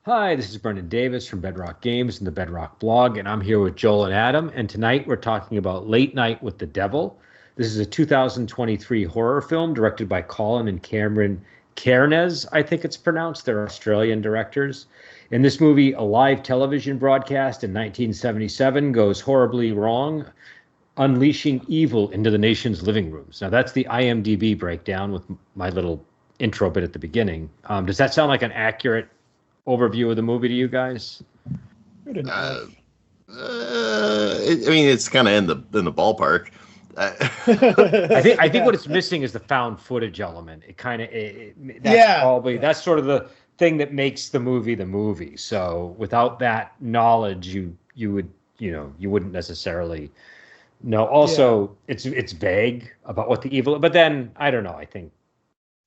Hi, this is Brendan Davis from Bedrock Games and the Bedrock blog, and I'm here with Joel and Adam. And tonight we're talking about Late Night with the Devil. This is a 2023 horror film directed by Colin and Cameron Cairnes, I think it's pronounced. They're Australian directors. In this movie, a live television broadcast in 1977 goes horribly wrong, unleashing evil into the nation's living rooms. Now, that's the IMDb breakdown with my little intro bit at the beginning. Does that sound like an accurate overview of the movie to you guys? I mean, it's kind of in the ballpark. I think what it's missing is the found footage element. It kind of that's sort of the thing that makes the movie. So without that knowledge, you wouldn't necessarily know. Also, it's vague about what the evil. But then I don't know. I think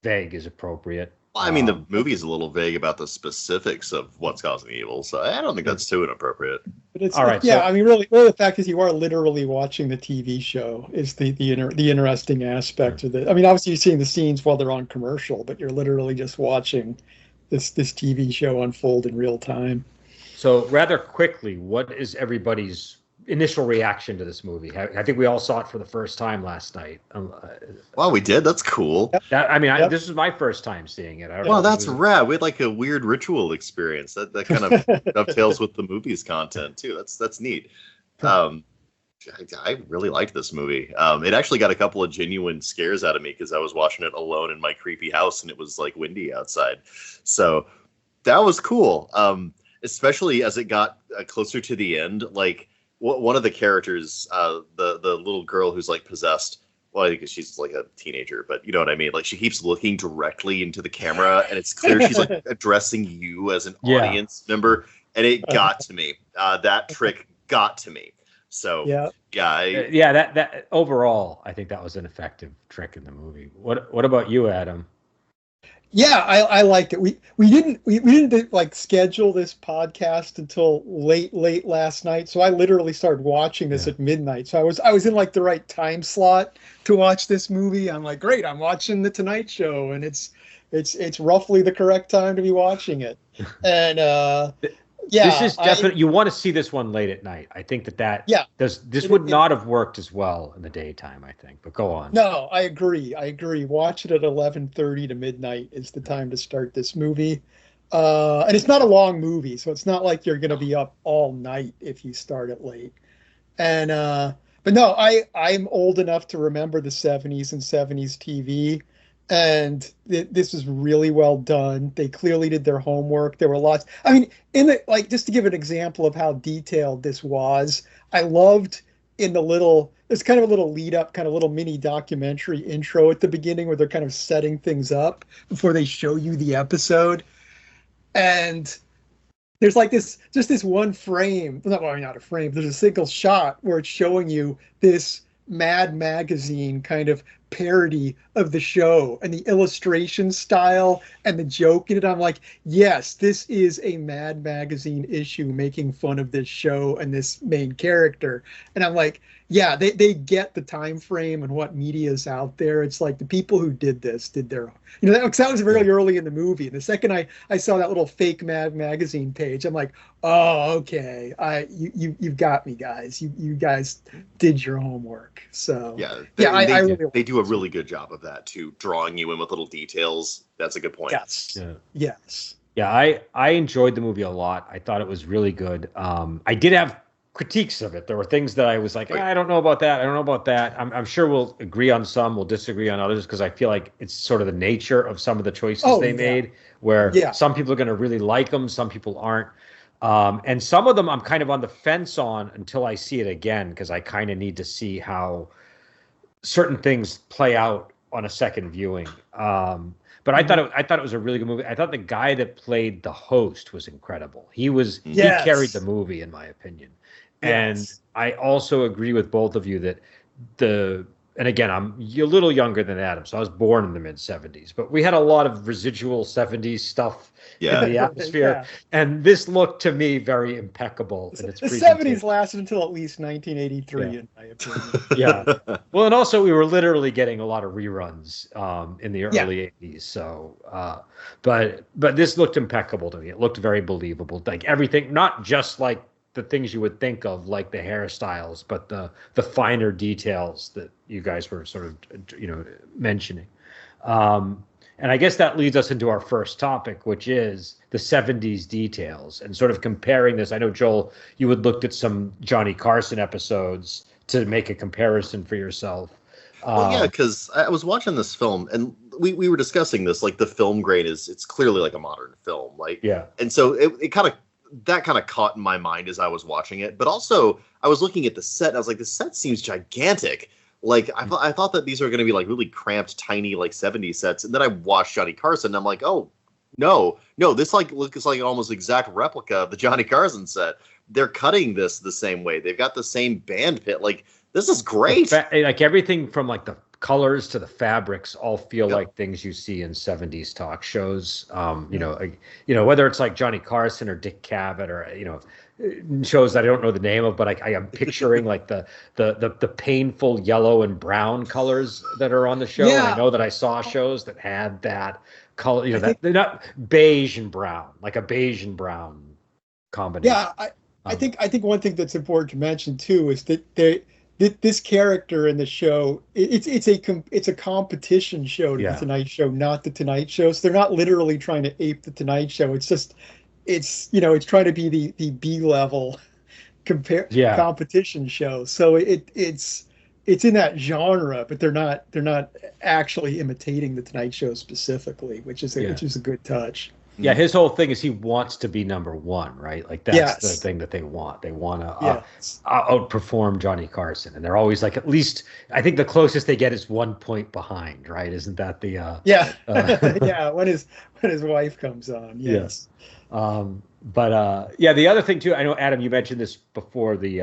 vague is appropriate. Well, I mean, the movie is a little vague about the specifics of what's causing evil, so I don't think that's too inappropriate. But it's all right. Yeah, so, I mean, really, the fact is you are literally watching the TV show is the interesting aspect of it. I mean, obviously you're seeing the scenes while they're on commercial, but you're literally just watching this TV show unfold in real time. So, rather quickly, what is everybody's initial reaction to this movie? I think we all saw it for the first time last night. Well, we did. That's cool. This is my first time seeing it. That's rad. We had like a weird ritual experience that kind of dovetails with the movie's content too. That's neat. I really liked this movie. It actually got a couple of genuine scares out of me because I was watching it alone in my creepy house and it was like windy outside. So that was cool. Especially as it got closer to the end, like. One of the characters, the little girl who's like possessed, well, I think she's like a teenager, but you know what I mean? Like she keeps looking directly into the camera and it's clear she's like addressing you as an audience member. And it got to me. That trick got to me. So that overall, I think that was an effective trick in the movie. What about you, Adam? Yeah, I liked it. We didn't like schedule this podcast until late last night. So I literally started watching this at midnight. So I was in like the right time slot to watch this movie. I'm like, great, I'm watching the Tonight Show, and it's roughly the correct time to be watching it. And this is definitely you want to see this one late at night. I think this would not have worked as well in the daytime, I think. But go on. No, I agree. Watch it at 11:30 to midnight is the time to start this movie. And it's not a long movie, so it's not like you're going to be up all night if you start it late. And but no, I'm old enough to remember the 70s and 70s TV. And this was really well done. They clearly did their homework. There were lots. I mean, just to give an example of how detailed this was, I loved there's kind of a little lead up, kind of little mini documentary intro at the beginning where they're kind of setting things up before they show you the episode. And there's like this one frame, not a frame, there's a single shot where it's showing you this Mad Magazine kind of parody of the show and the illustration style and the joke in it. I'm like, yes, this is a Mad Magazine issue making fun of this show and this main character. And I'm like, yeah, they get the time frame and what media is out there. It's like the people who did this did their, that was very early in the movie. And the second I saw that little fake Mad Magazine page, I'm like, oh, okay, you've got me, guys. You guys did your homework. So they do a really good job of that too, drawing you in with little details. That's a good point. Yes. Yeah, I enjoyed the movie a lot. I thought it was really good. I did have critiques of it. There were things that I was like, I don't know about that. I'm sure we'll agree on some, we'll disagree on others, because I feel like it's sort of the nature of some of the choices they made, where some people are going to really like them, some people aren't. And some of them I'm kind of on the fence on until I see it again, because I kind of need to see how certain things play out on a second viewing. But I thought it was a really good movie. I thought the guy that played the host was incredible. He carried the movie, in my opinion. And I also agree with both of you that the and again, I'm a little younger than Adam, so I was born in the mid 70s, but we had a lot of residual 70s stuff Yeah. in the atmosphere. Yeah. And this looked to me very impeccable in its The presentation. 70s lasted until at least 1983, in my opinion. Yeah. Well, and also we were literally getting a lot of reruns in the Yeah. early 80s. So, but this looked impeccable to me. It looked very believable. Like everything, not just like the things you would think of, like the hairstyles, but the finer details that you guys were sort of, mentioning. And I guess that leads us into our first topic, which is the 70s details and sort of comparing this. I know, Joel, you had looked at some Johnny Carson episodes to make a comparison for yourself. Well, yeah, because I was watching this film and we were discussing this, like the film grain it's clearly like a modern film. Like, yeah. And so it kind of caught in my mind as I was watching it. But also I was looking at the set and I was like, the set seems gigantic. Like I thought that these were going to be like really cramped, tiny, like 70s sets. And then I watched Johnny Carson and I'm like, oh, no, this like looks like an almost exact replica of the Johnny Carson set. They're cutting this the same way. They've got the same band pit. Like, this is great. Like everything from like the colors to the fabrics all feel like things you see in 70s talk shows. Whether it's like Johnny Carson or Dick Cavett or, shows that I don't know the name of, but I am picturing like the painful yellow and brown colors that are on the show. Yeah. I know that I saw shows that had that color, they're not beige and brown, like a beige and brown combination. Yeah, I think one thing that's important to mention too is that this character in the show, it's a competition show to the Tonight Show, not the Tonight Show. So they're not literally trying to ape the Tonight Show. It's just it's trying to be the B level competition show. So it's in that genre, but they're not actually imitating the Tonight Show specifically, which is a good touch. Yeah, his whole thing is he wants to be number one, right? Like that's the thing that they want. They want to outperform Johnny Carson, and they're always like, at least I think the closest they get is 1 point behind, right? Isn't that the when his wife comes on? Yes. The other thing too, I know, Adam, you mentioned this before the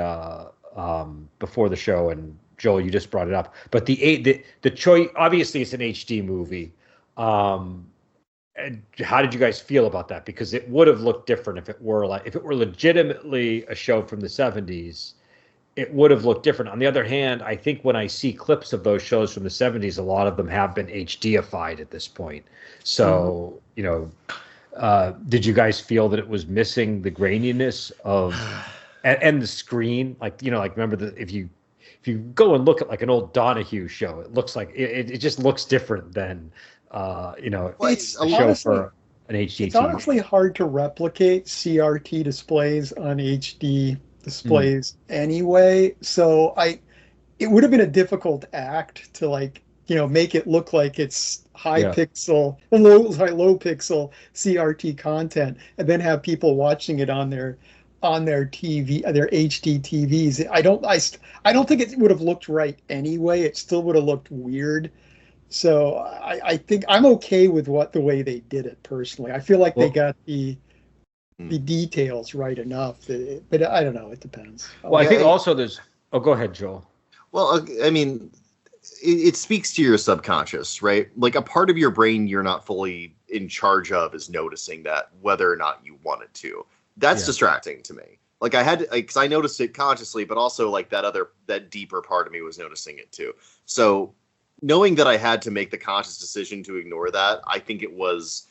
show, and Joel, you just brought it up. But the choice, obviously, it's an HD movie. How did you guys feel about that? Because it would have looked different if it were legitimately a show from the 70s. It would have looked different. On the other hand, I think when I see clips of those shows from the 70s, a lot of them have been HDified at this point. So, did you guys feel that it was missing the graininess of and the screen? Like, remember if you go and look at like an old Donahue show, it looks like it just looks different than it's a show for an HD. It's honestly hard to replicate CRT displays on HD displays anyway. So it would have been a difficult act to make it look like it's low pixel CRT content, and then have people watching it on their TV, their HD TVs. I don't think it would have looked right anyway. It still would have looked weird. So I think I'm okay with the way they did it personally. I feel like they got the details right enough. But I don't know. It depends. Well, I think also there's. Oh, go ahead, Joel. Well, I mean, it speaks to your subconscious, right? Like a part of your brain you're not fully in charge of is noticing that, whether or not you want it to. That's distracting to me. Like I had, because I noticed it consciously, but also like that deeper part of me was noticing it too. So knowing that I had to make the conscious decision to ignore that, I think it was,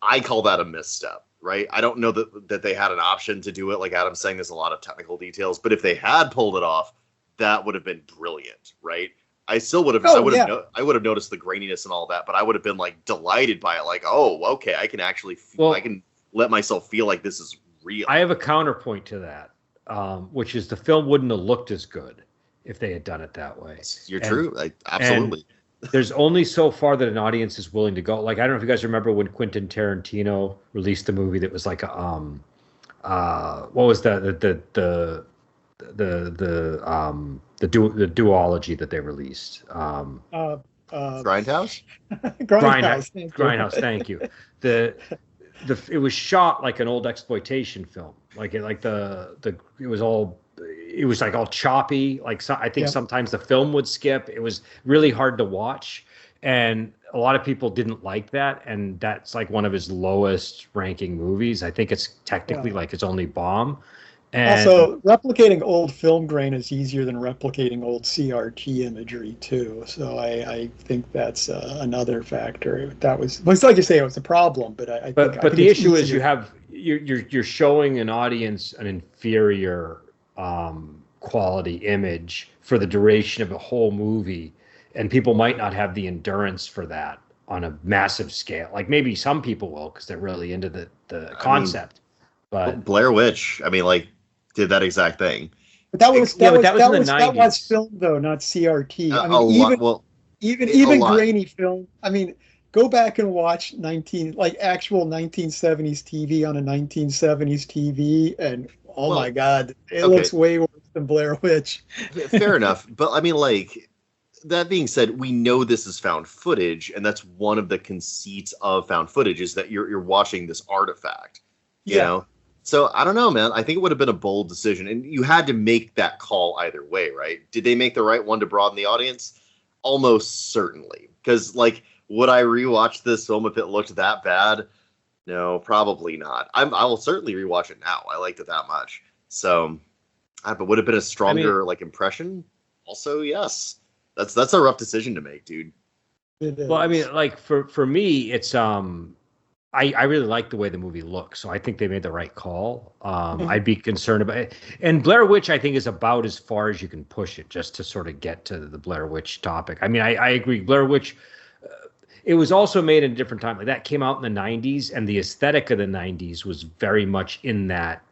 I call that a misstep, right? I don't know that they had an option to do it. Like Adam's saying, there's a lot of technical details, but if they had pulled it off, that would have been brilliant, right? I still would have, I would have noticed the graininess and all that, but I would have been like delighted by it. Like, oh, okay, I can actually, I can let myself feel like this is real. I have a counterpoint to that, which is the film wouldn't have looked as good if they had done it that way. You're true. Absolutely. There's only so far that an audience is willing to go. Like, I don't know if you guys remember when Quentin Tarantino released a movie that was like a, what was the duology that they released? Grindhouse? Grindhouse. Thank you. It was shot like an old exploitation film. It it was like all choppy. Like I think Yeah. sometimes the film would skip. It was really hard to watch, and a lot of people didn't like that. And that's like one of his lowest ranking movies. I think it's technically like his only bomb. And Also, replicating old film grain is easier than replicating old CRT imagery too. So I think that's another factor. That was, well, it's like you say, it was a problem, but I but think the it's issue is easier. you're showing an audience an inferior quality image for the duration of a whole movie, and people might not have the endurance for that on a massive scale. Like maybe some people will because they're really into the concept. But Blair Witch, I mean, like, did that exact thing. But that was Yeah, but that that was was in the that was 90s. film though, not CRT. I A mean, lot. Well, a even lot. grainy film. I mean, go back and watch actual 1970s TV on a 1970s TV, and oh Well, my God, it okay. looks way worse than Blair Witch. Fair enough. But I mean, like, that being said, we know this is found footage, and that's one of the conceits of found footage is that you're watching this artifact. You know? So I don't know, man. I think it would have been a bold decision, and you had to make that call either way, right? Did they make the right one to broaden the audience? Almost certainly. Because, like, would I rewatch this film if it looked that bad? No, probably not. I will certainly rewatch it now. I liked it that much. So, but would it have been a stronger like impression? Also, yes. That's a rough decision to make, dude. Well, I mean, like for me, it's I really like the way the movie looks, so I think they made the right call. I'd be concerned about it. And Blair Witch, I think, is about as far as you can push it just to sort of get to the Blair Witch topic. I mean, I agree. Blair Witch, it was also made in a different time. Like that came out in the 90s, and the aesthetic of the 90s was very much in that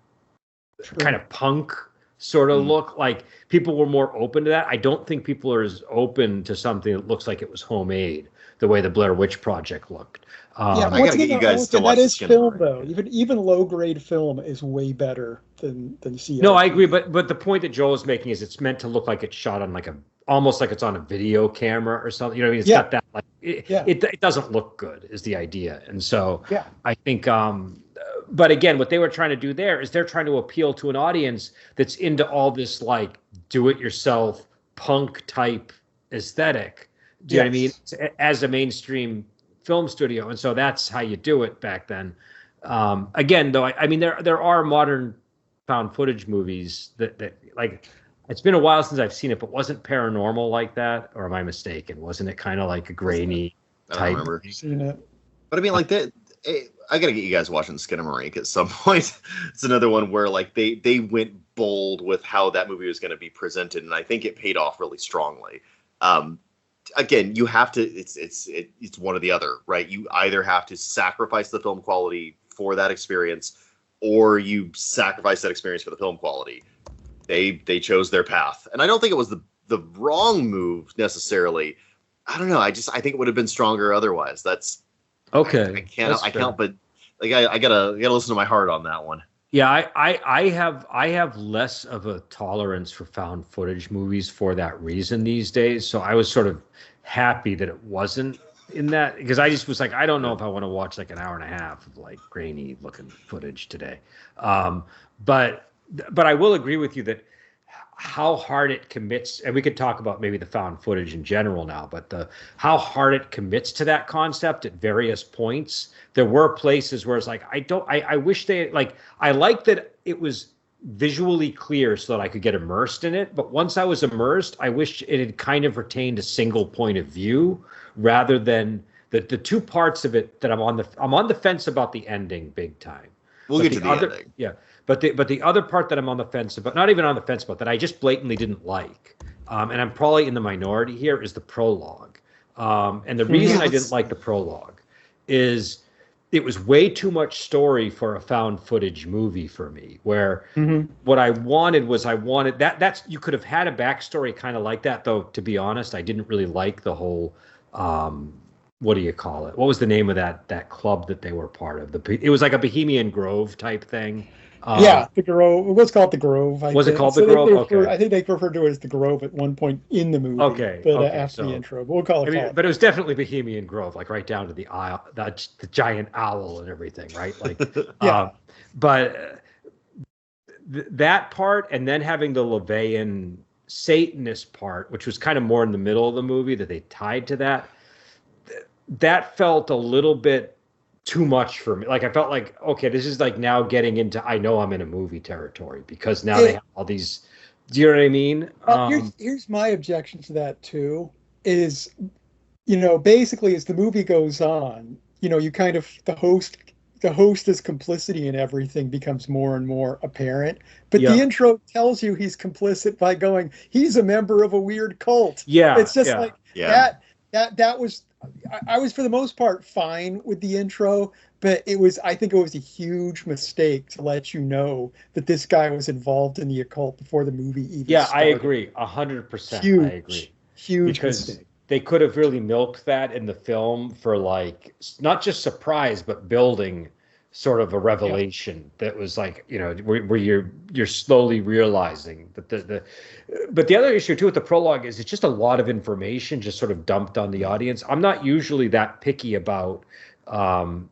kind of punk sort of look. Like people were more open to that. I don't think people are as open to something that looks like it was homemade the way the Blair Witch Project looked. Yeah, I gotta get you guys to watch that is Skin film Marine. though. Even low grade film is way better than CRT. No, I agree, but the point that Joel is making is it's meant to look like it's shot on like almost like it's on a video camera or something. You know what I mean? It's got that like it doesn't look good is the idea. And so I think but again, what they were trying to do there is they're trying to appeal to an audience that's into all this like do it yourself punk type aesthetic. Do you know what I mean? As a mainstream film studio, and so that's how you do it back then. Again, though, I mean, there are modern found footage movies that like. It's been a while since I've seen it, but wasn't Paranormal like that, or am I mistaken? Wasn't it kind of like a grainy type? I don't remember. Seen it. But I mean, like that. I gotta get you guys watching Skinamarink at some point. It's another one where like they went bold with how that movie was going to be presented, and I think it paid off really strongly. Again, you have to. It's one or the other, right? You either have to sacrifice the film quality for that experience, or you sacrifice that experience for the film quality. They chose their path, and I don't think it was the wrong move necessarily. I don't know. I think it would have been stronger otherwise. That's okay. I can't, but like I gotta listen to my heart on that one. Yeah, I have less of a tolerance for found footage movies for that reason these days. So I was sort of happy that it wasn't in that, because I just was like, I don't know if I want to watch like an hour and a half of like grainy looking footage today. But I will agree with you that how hard it commits, and we could talk about maybe the found footage in general now, but how hard it commits to that concept at various points. There were places where it's like, I wish they like, I like that it was visually clear so that I could get immersed in it. But once I was immersed, I wish it had kind of retained a single point of view rather than the two parts of it that I'm on the fence about the ending big time. We'll get to the ending. Yeah. But the other part that I'm on the fence about, not even on the fence about, that I just blatantly didn't like, and I'm probably in the minority here, is the prologue. And the reason I didn't like the prologue is it was way too much story for a found footage movie for me, where what I wanted that's you could have had a backstory kind of like that, though, to be honest. I didn't really like the whole what do you call it? What was the name of that club that they were part of? It was like a Bohemian Grove type thing. The Grove. It was called the Grove. Was it called the Grove? Okay. I think they referred to it as the Grove at one point in the movie. Okay. But after the intro, but we'll call it. But it was definitely Bohemian Grove, like right down to the giant owl and everything, right? Like, but that part, and then having the LaVeyan Satanist part, which was kind of more in the middle of the movie that they tied to that, that felt a little bit too much for me. Like I felt like, okay, this is like now getting into I know I'm in a movie territory because now they have all these. Do you know what I mean? Here's my objection to that too. Is basically as the movie goes on, you kind of the host's complicity in everything becomes more and more apparent. But the intro tells you he's complicit by going, he's a member of a weird cult. Yeah, it's just like that was. I was for the most part fine with the intro, but I think it was a huge mistake to let you know that this guy was involved in the occult before the movie even started. I agree. 100%. I agree. Huge because mistake. They could have really milked that in the film for like not just surprise, but building sort of a revelation that was like, where you're slowly realizing that but the other issue too with the prologue is it's just a lot of information just sort of dumped on the audience. I'm not usually that picky about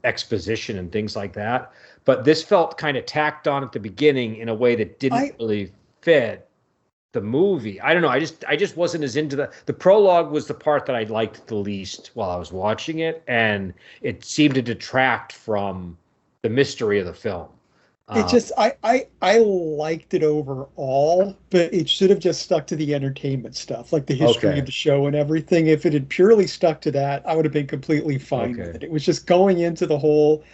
exposition and things like that, but this felt kind of tacked on at the beginning in a way that didn't really fit the movie. I don't know. I just wasn't as into the prologue was the part that I liked the least while I was watching it, and it seemed to detract from the mystery of the film. It just I liked it overall, but it should have just stuck to the entertainment stuff, like the history of the show and everything. If it had purely stuck to that, I would have been completely fine with it. It was just going into the whole,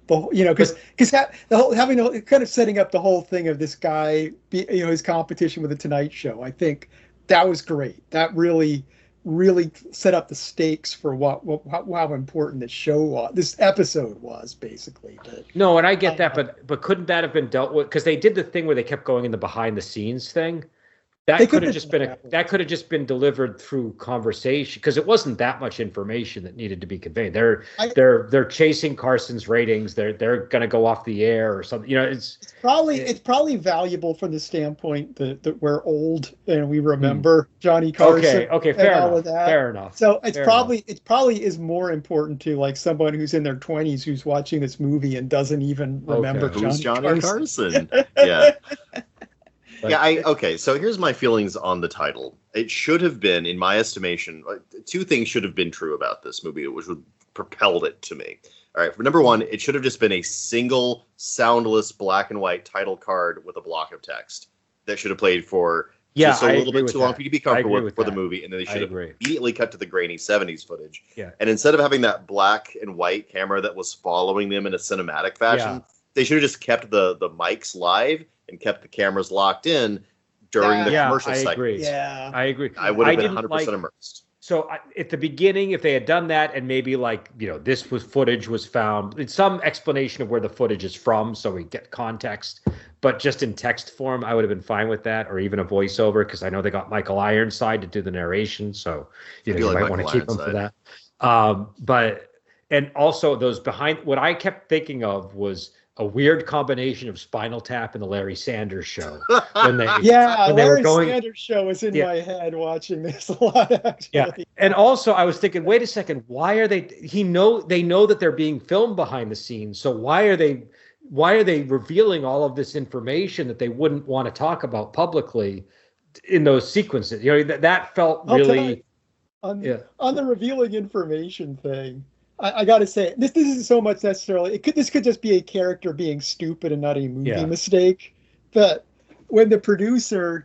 because kind of setting up the whole thing of this guy, his competition with the Tonight Show. I think that was great. That really set up the stakes for how important this episode was, basically. But, no, and I get that, but couldn't that have been dealt with? Because they did the thing where they kept going in the behind the scenes thing. That could have just been delivered through conversation, because it wasn't that much information that needed to be conveyed. They're chasing Carson's ratings. They're going to go off the air or something. It's probably valuable from the standpoint that we're old and we remember Johnny Carson. Okay, fair enough. So it probably is more important to like someone who's in their 20s who's watching this movie and doesn't even remember Johnny Carson. Yeah. So here's my feelings on the title. It should have been, in my estimation, two things should have been true about this movie, which would propelled it to me. All right, for number one, it should have just been a single, soundless, black and white title card with a block of text that should have played for just a little bit too long for you to be comfortable with for the movie, and then they should have immediately cut to the grainy 70s footage. Yeah. And instead of having that black and white camera that was following them in a cinematic fashion, they should have just kept the mics live and kept the cameras locked in during the commercial segments. Yeah, I agree. I would have been 100% immersed. So at the beginning, if they had done that and maybe this footage was found, it's some explanation of where the footage is from, so we get context, but just in text form, I would have been fine with that, or even a voiceover, because I know they got Michael Ironside to do the narration, so you might want to keep him for that. And also those behind, what I kept thinking of was a weird combination of Spinal Tap and the Larry Sanders Show. Larry Sanders Show is in my head watching this a lot, actually. Yeah, and also I was thinking, wait a second, why are they? They know that they're being filmed behind the scenes, so why are they revealing all of this information that they wouldn't want to talk about publicly in those sequences? That felt really on the revealing information thing. I got to say, this isn't so much necessarily. This could just be a character being stupid and not a movie mistake. But when the producer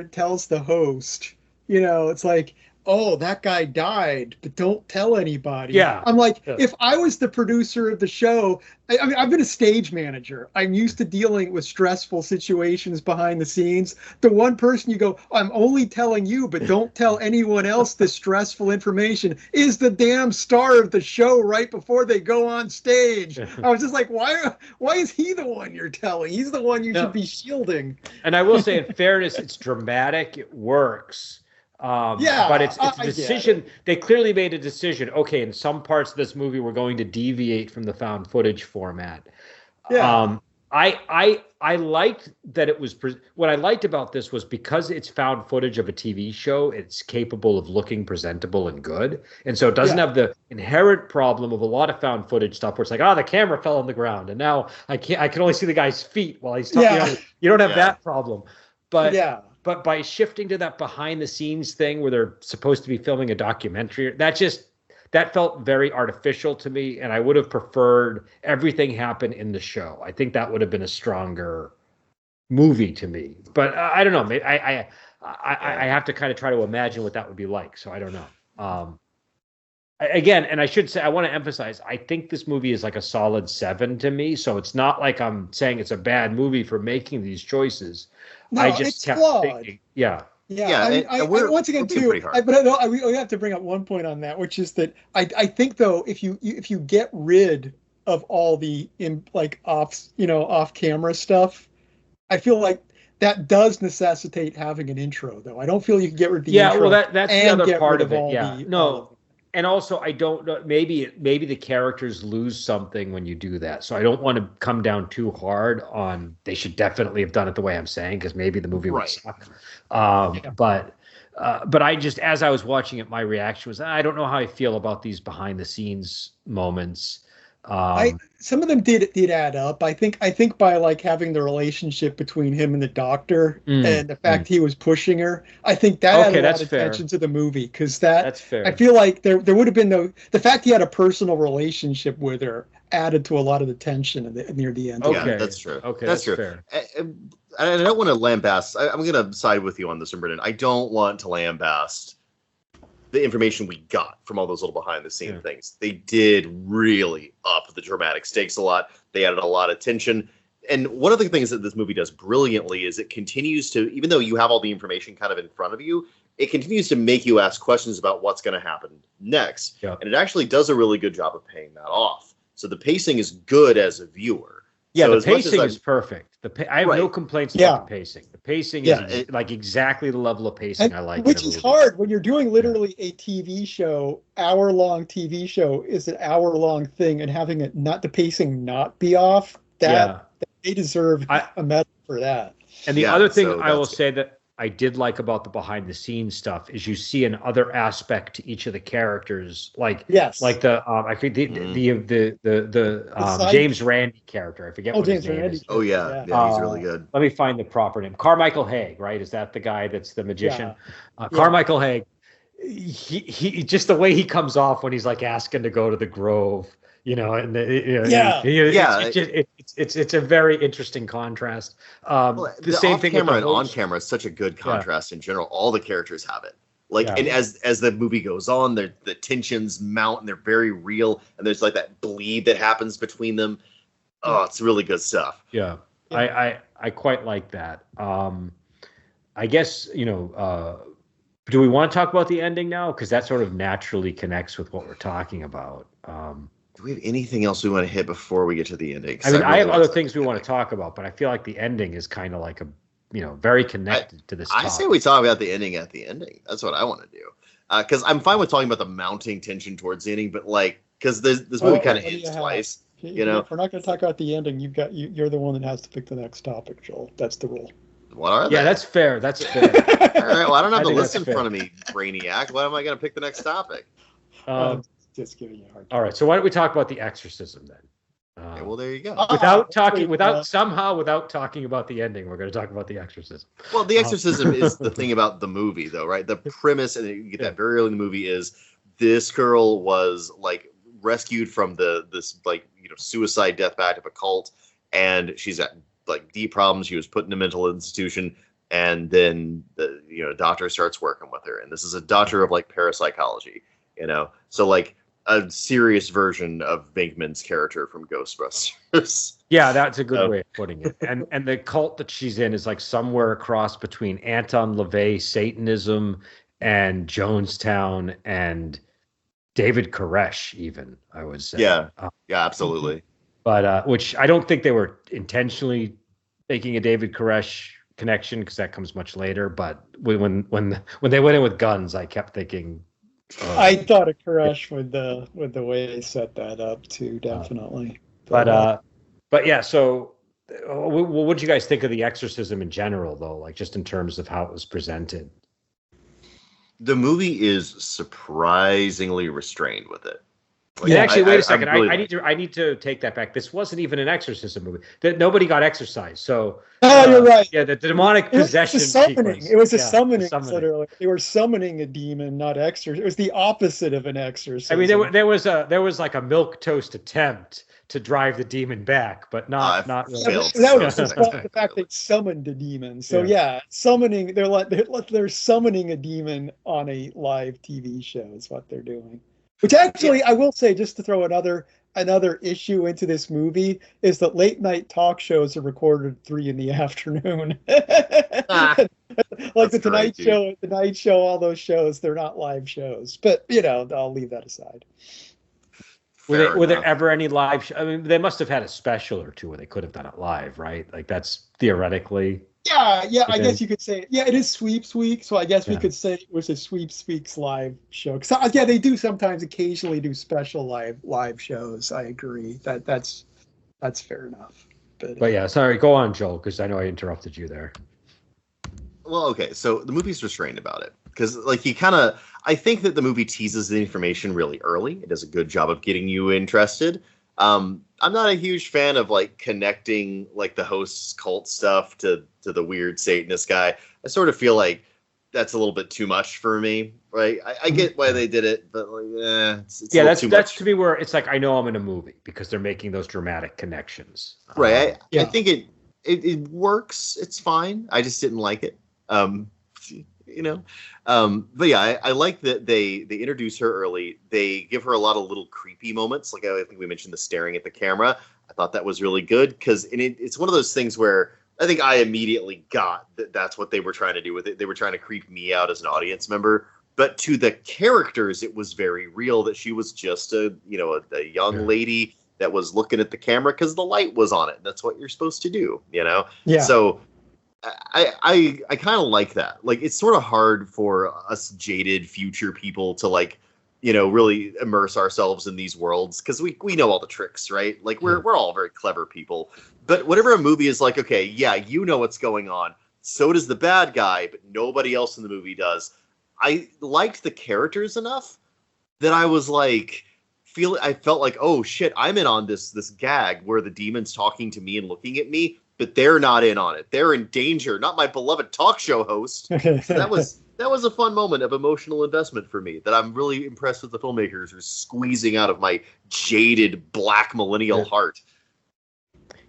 tells the host, it's like, oh, that guy died, but don't tell anybody. Yeah. I'm like, if I was the producer of the show, I mean, I've been a stage manager. I'm used to dealing with stressful situations behind the scenes. The one person you go, I'm only telling you, but don't tell anyone else this stressful information, is the damn star of the show right before they go on stage. I was just like, why is he the one you're telling? He's the one you should be shielding. And I will say, in fairness, it's dramatic. It works. But it's a decision. They clearly made a decision. Okay, in some parts of this movie, we're going to deviate from the found footage format. I I liked that it was what I liked about this was because it's found footage of a TV show, it's capable of looking presentable and good. And so it doesn't have the inherent problem of a lot of found footage stuff where it's like, the camera fell on the ground and now I can only see the guy's feet while he's talking. You don't have that problem. But by shifting to that behind the scenes thing where they're supposed to be filming a documentary, that felt very artificial to me, and I would have preferred everything happen in the show. I think that would have been a stronger movie to me. But I don't know. I have to kind of try to imagine what that would be like. So I don't know. Again, and I should say, I want to emphasize, I think this movie is like a solid 7 to me. So it's not like I'm saying it's a bad movie for making these choices. No, I just it's kept flawed. thinking, Yeah, I once again too. We have to bring up one point on that, which is that I think though, if you get rid of all the off camera stuff, I feel like that does necessitate having an intro. Though I don't feel you can get rid of the intro. Well, that's the other part of it. No. And also, I don't know. Maybe the characters lose something when you do that. So I don't want to come down too hard on. They should definitely have done it the way I'm saying, because maybe the movie would suck. But I just, as I was watching it, my reaction was, I don't know how I feel about these behind the scenes moments. Some of them did add up. I think by like having the relationship between him and the doctor and the fact he was pushing her, I think that added a lot of attention to the movie, because that's fair. I feel like there would have been the fact he had a personal relationship with her added to a lot of the tension near the end. Okay, yeah, that's true. Okay, that's true. Fair. I don't want to lambast. I'm going to side with you on this one, Brendan. I don't want to lambast the information we got from all those little behind the scene things. They did really up the dramatic stakes a lot. They added a lot of tension. And one of the things that this movie does brilliantly is it continues to, even though you have all the information kind of in front of you, it continues to make you ask questions about what's going to happen next. Yeah. And it actually does a really good job of paying that off. So the pacing is good as a viewer. Yeah, so the pacing is perfect. I have no complaints about the pacing. The pacing is like exactly the level of pacing I like. Which is hard when you're doing literally a TV show, hour-long TV show is an hour-long thing, and having it the pacing not be off. That they deserve a medal for that. And the other thing I will say that I did like about the behind the scenes stuff is you see another aspect to each of the characters, like the I think the James Randi character. I forget what his name is. Oh yeah, he's really good. Let me find the proper name. Carmichael Haig, right? Is that the guy that's the magician? Carmichael Haig. He just the way he comes off when he's like asking to go to the Grove. It's a very interesting contrast. The same thing camera and on camera is such a good contrast in general. All the characters have it. And as the movie goes on, the tensions mount and they're very real. And there's like that bleed that happens between them. Oh, it's really good stuff. Yeah. I quite like that. I guess, do we want to talk about the ending now? Because that sort of naturally connects with what we're talking about. Do we have anything else we want to hit before we get to the ending? I mean, I have other things we want to talk about, but I feel like the ending is kind of like very connected to this topic. I say we talk about the ending at the ending. That's what I want to do. Because I'm fine with talking about the mounting tension towards the ending, but because this movie kind of ends twice. If we're not going to talk about the ending, you're the one that has to pick the next topic, Joel. That's the rule. What are they? Yeah, that's fair. All right. Well, I don't have the list in front of me, Brainiac. Why am I going to pick the next topic? Just giving you a hard time. All right, so why don't we talk about The Exorcism then? Okay, well, there you go. Without talking about the ending, we're going to talk about The Exorcism. Well, The Exorcism is the thing about the movie, though, right? The premise, and you get that very early in the movie, is this girl was like rescued from this suicide deathbed of a cult, and she's got like deep problems. She was put in a mental institution, and then the doctor starts working with her, and this is a doctor of like parapsychology. So like a serious version of Venkman's character from Ghostbusters. Yeah, that's a good way of putting it. And the cult that she's in is like somewhere across between Anton LaVey Satanism and Jonestown and David Koresh, even, I would say. Yeah, absolutely. But which I don't think they were intentionally making a David Koresh connection, because that comes much later. But when they went in with guns, I kept thinking. I thought of Koresh with the way they set that up too, definitely. But yeah, so what did you guys think of the exorcism in general, though? Like just in terms of how it was presented. The movie is surprisingly restrained with it. Like, yeah, actually, wait a second. Really I need to take that back. This wasn't even an exorcism movie. That nobody got exorcised. So you're right. Yeah, the demonic possession. Summoning. It was a summoning. Literally, they were summoning a demon, not exorcism. It was the opposite of an exorcism. I mean, there was like a milquetoast attempt to drive the demon back, but not really. That was the fact they summoned a demon. So summoning. They're summoning a demon on a live TV show is what they're doing. Which actually, I will say, just to throw another issue into this movie, is that late night talk shows are recorded at 3 p.m. Like the Tonight Show, all those shows, they're not live shows. But I'll leave that aside. Were there ever any live? I mean, they must have had a special or two where they could have done it live, right? Like that's theoretically. Yeah. I guess you could say, it is Sweeps Week, so I guess we could say it was a Sweeps Weeks live show. So they do sometimes occasionally do special live shows. I agree that's fair enough. But yeah, sorry, go on, Joel, because I know I interrupted you there. Well, okay, so the movie's restrained about it because, like, I think that the movie teases the information really early. It does a good job of getting you interested. I'm not a huge fan of like connecting like the host's cult stuff to the weird Satanist guy. I sort of feel like that's a little bit too much for me, right? I get why they did it, but like, it's that's to me where it's like I know I'm in a movie because they're making those dramatic connections. Right. I think it works. It's fine. I just didn't like it. But yeah, I like that they introduce her early. They give her a lot of little creepy moments. Like I think we mentioned the staring at the camera. I thought that was really good because it's one of those things where I think I immediately got that that's what they were trying to do with it. They were trying to creep me out as an audience member. But to the characters, it was very real that she was just a young lady that was looking at the camera because the light was on it. That's what you're supposed to do, Yeah. So I kind of like that. Like, it's sort of hard for us jaded future people to like, really immerse ourselves in these worlds because we know all the tricks, right? Like we're all very clever people. But whenever a movie is like, okay, you know what's going on. So does the bad guy, but nobody else in the movie does. I liked the characters enough that I was like, I felt like, oh shit, I'm in on this gag where the demon's talking to me and looking at me, but they're not in on it. They're in danger, not my beloved talk show host. So that was a fun moment of emotional investment for me that I'm really impressed with the filmmakers who are squeezing out of my jaded black millennial heart.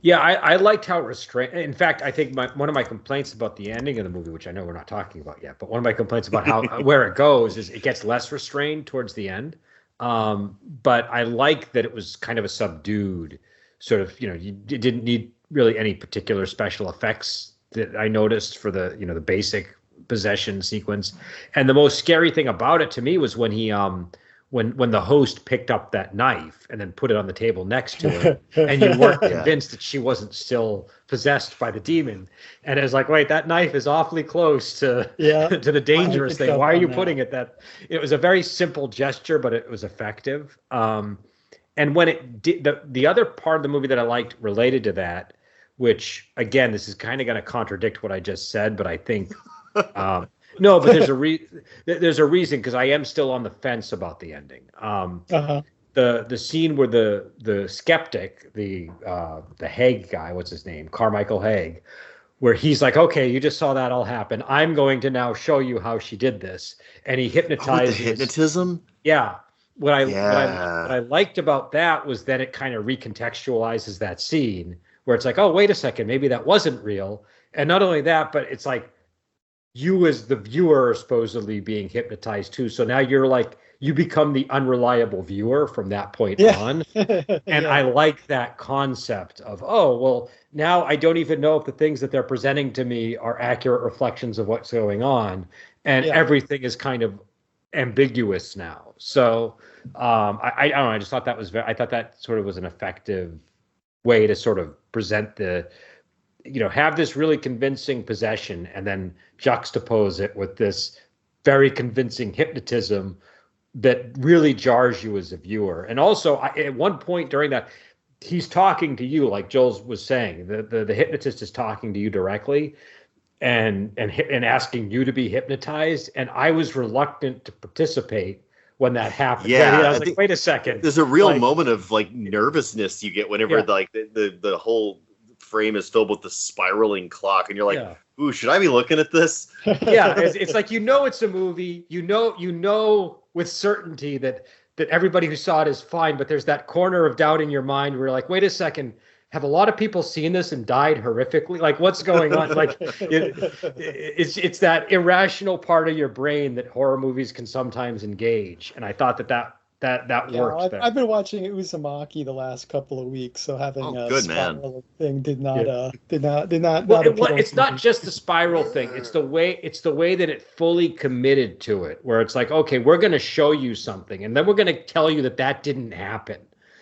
Yeah, I liked how restrained. In fact, I think one of my complaints about the ending of the movie, which I know we're not talking about yet, but one of my complaints about how where it goes is it gets less restrained towards the end. But I like that it was kind of a subdued sort of, you didn't need really any particular special effects that I noticed for the, the basic possession sequence. And the most scary thing about it to me was when he, when the host picked up that knife and then put it on the table next to her, and you weren't convinced that she wasn't still possessed by the demon. And it was like, wait, that knife is awfully close to to the dangerous thing. Why are you putting it that? It was a very simple gesture, but it was effective. And when it did, the other part of the movie that I liked related to that, which again, this is kind of going to contradict what I just said, but I think. No, but there's a reason because I am still on the fence about the ending. The scene where the skeptic, the Haig guy, what's his name, Carmichael Haig, where he's like, okay, you just saw that all happen. I'm going to now show you how she did this, and he hypnotizes. The hypnotism. Yeah. What I liked about that was that it kind of recontextualizes that scene where it's like, oh, wait a second, maybe that wasn't real, and not only that, but it's like. You as the viewer are supposedly being hypnotized too. So now you become the unreliable viewer from that point on. And I like that concept of, oh, well, now I don't even know if the things that they're presenting to me are accurate reflections of what's going on. And everything is kind of ambiguous now. So I don't know. I just thought that I thought that sort of was an effective way to sort of present have this really convincing possession and then juxtapose it with this very convincing hypnotism that really jars you as a viewer. And also at one point during that, he's talking to you, like Joel was saying. The hypnotist is talking to you directly, and asking you to be hypnotized. And I was reluctant to participate when that happened. Yeah, I was like, wait a second. There's a real like, moment of like nervousness you get whenever like the whole frame is filled with the spiraling clock, and you're like, ooh, should I be looking at this? Yeah, it's like, it's a movie. You know with certainty that everybody who saw it is fine, but there's that corner of doubt in your mind where you're like, wait a second, have a lot of people seen this and died horrifically? Like, what's going on? Like, it's that irrational part of your brain that horror movies can sometimes engage. And I thought that worked. I've been watching Uzumaki the last couple of weeks, so having a spiral thing did not. It's not just the spiral thing. It's the way that it fully committed to it, where it's like, okay, we're going to show you something, and then we're going to tell you that didn't happen.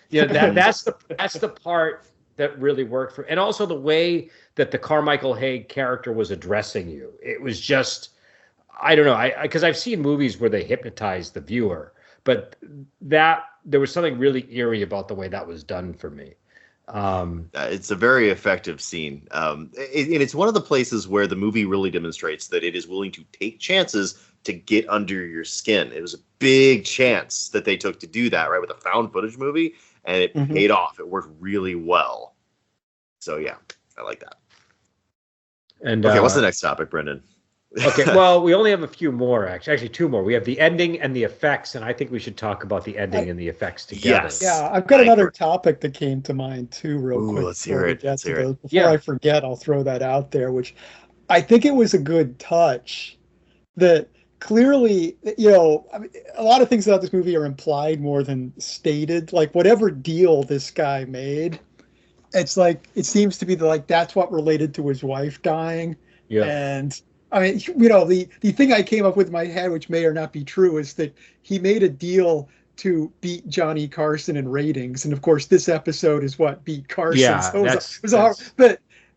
That's the part that really worked and also the way that the Carmichael Haig character was addressing you. It was just, I don't know, because I've seen movies where they hypnotize the viewer. But there was something really eerie about the way that was done for me. It's a very effective scene. And it's one of the places where the movie really demonstrates that it is willing to take chances to get under your skin. It was a big chance that they took to do that, right, with a found footage movie, and it paid off. It worked really well. So, yeah, I like that. And okay, what's the next topic, Brendan? Okay, well, we only have a few more, actually two more. We have the ending and the effects, and I think we should talk about the ending and the effects together. Yes. Yeah, I've got another topic that came to mind, too, real quick. Let's hear it. Before I forget, I'll throw that out there, which I think it was a good touch that clearly, a lot of things about this movie are implied more than stated. Like, whatever deal this guy made, it's like, it seems to be that's what related to his wife dying. Yeah. And I mean, the thing I came up with in my head, which may or not be true, is that he made a deal to beat Johnny Carson in ratings. And of course, this episode is what beat Carson. Yeah, so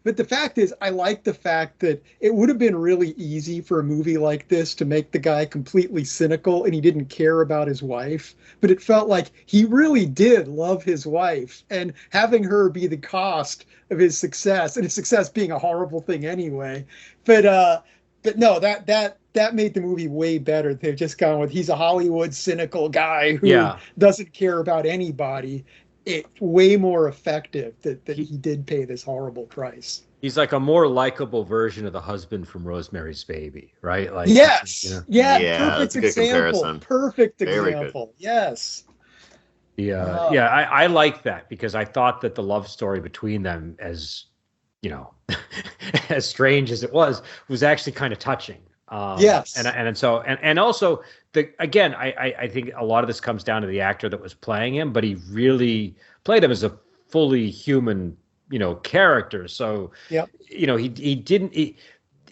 but the fact is, I like the fact that it would have been really easy for a movie like this to make the guy completely cynical and he didn't care about his wife. But it felt like he really did love his wife, and having her be the cost of his success, and his success being a horrible thing anyway. But no, that made the movie way better. They've just gone with, he's a Hollywood cynical guy who doesn't care about anybody. It's way more effective that he did pay this horrible price. He's like a more likable version of the husband from Rosemary's Baby, right? Like, yes, perfect example. Perfect example. Good. Yes. I like that, because I thought that the love story between them, as as strange as it was actually kind of touching. Yes. And also I think a lot of this comes down to the actor that was playing him, but he really played him as a fully human, character. So, he didn't,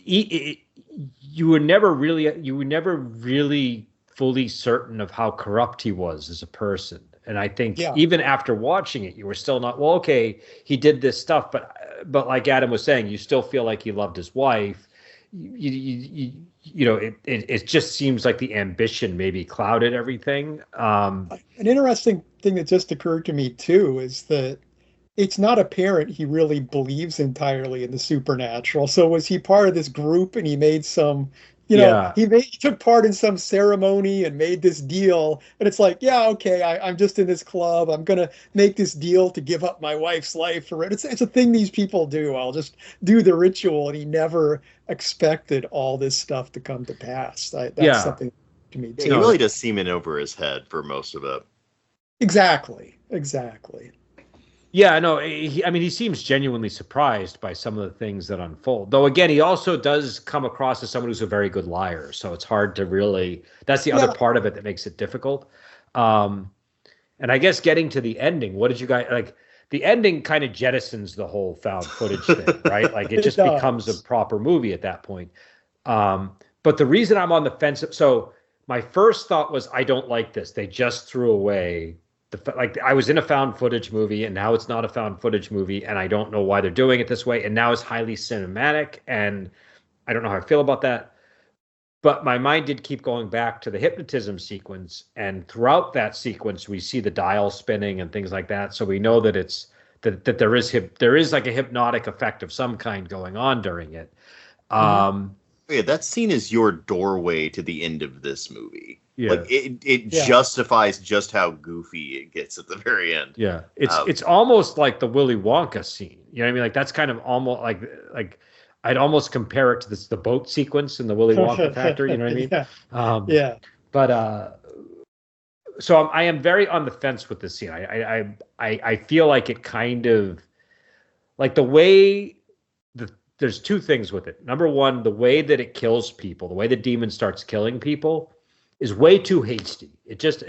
you were never really fully certain of how corrupt he was as a person. And I think even after watching it, you were still not, well, okay, he did this stuff, but like Adam was saying, you still feel like he loved his wife. It just seems like the ambition maybe clouded everything. An interesting thing that just occurred to me too is that it's not apparent he really believes entirely in the supernatural. So was he part of this group and he made some, he took part in some ceremony and made this deal, and it's like, I'm just in this club. I'm going to make this deal to give up my wife's life for it. It's a thing these people do. I'll just do the ritual. And he never expected all this stuff to come to pass. That's something to me too. He really does seem in over his head for most of it. Exactly. Yeah, no, he seems genuinely surprised by some of the things that unfold. Though, again, he also does come across as someone who's a very good liar. So it's hard to really, that's the other part of it that makes it difficult. And I guess getting to the ending, what did you guys, like, the ending kind of jettisons the whole found footage thing, right? Like, it just becomes a proper movie at that point. But the reason I'm on the fence, so my first thought was, I don't like this. They just threw away I was in a found footage movie, and now it's not a found footage movie, and I don't know why they're doing it this way, and now it's highly cinematic, and I don't know how I feel about that. But my mind did keep going back to the hypnotism sequence, and throughout that sequence we see the dial spinning and things like that, so we know that it's that there is like a hypnotic effect of some kind going on during it. Yeah, that scene is your doorway to the end of this movie. Yeah. Like it justifies just how goofy it gets at the very end. Yeah, it's almost like the Willy Wonka scene. You know what I mean? Like that's kind of almost like I'd almost compare it to the boat sequence in the Willy Wonka factory. You know what I mean? Yeah. But so I am very on the fence with this scene. I feel like it kind of like the way there's two things with it. Number one, the way that it kills people, the way the demon starts killing people, is way too hasty. It just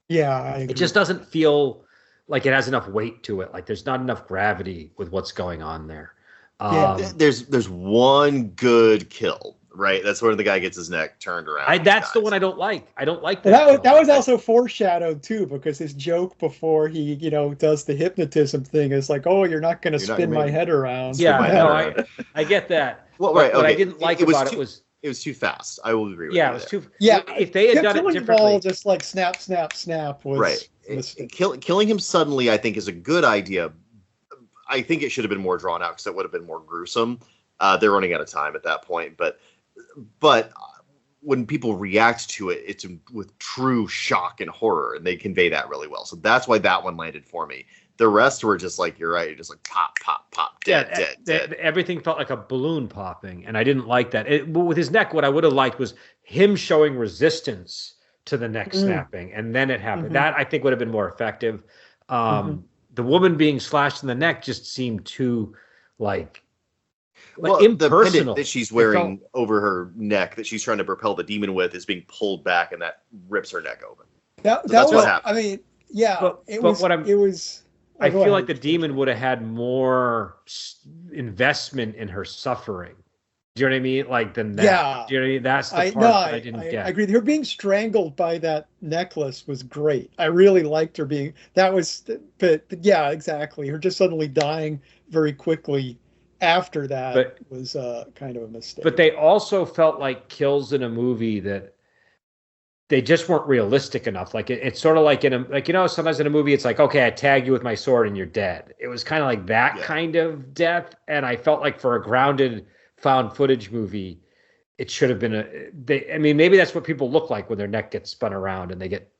doesn't feel like it has enough weight to it. Like there's not enough gravity with what's going on there. There's one good kill, right? That's where the guy gets his neck turned around. That's the one I don't like. I don't like that. That was also foreshadowed too, because his joke before he, does the hypnotism thing is like, "Oh, you're not going to spin my head around." Yeah, I get that. Well, right. What I didn't like about it was it was too fast. I will agree with you. It was too. Yeah, if they had done it differently, ball just like snap, snap, snap was right. Killing him suddenly, I think, is a good idea. I think it should have been more drawn out because it would have been more gruesome. They're running out of time at that point, but when people react to it, it's with true shock and horror, and they convey that really well. So that's why that one landed for me. The rest were just like, you're right, just like pop, pop, pop, dead. Everything felt like a balloon popping, and I didn't like that. With his neck, what I would have liked was him showing resistance to the neck snapping, and then it happened. That I think would have been more effective. The woman being slashed in the neck just seemed too impersonal. The pendant that she's wearing over her neck that she's trying to propel the demon with is being pulled back, and that rips her neck open. That's what happened. I mean, yeah, I feel like the demon would have had more investment in her suffering. Do you know what I mean? Like than that. Yeah. Do you know what I mean? That's the part that I didn't get. I agree. Her being strangled by that necklace was great. I really liked her being. That was, but yeah, exactly. Her just suddenly dying very quickly after that was kind of a mistake. But they also felt like kills in a movie that they just weren't realistic enough. Like it's sort of like sometimes in a movie it's like, okay, I tag you with my sword and you're dead. It was kind of like that kind of death, and I felt like for a grounded found footage movie, it should have been maybe that's what people look like when their neck gets spun around and they get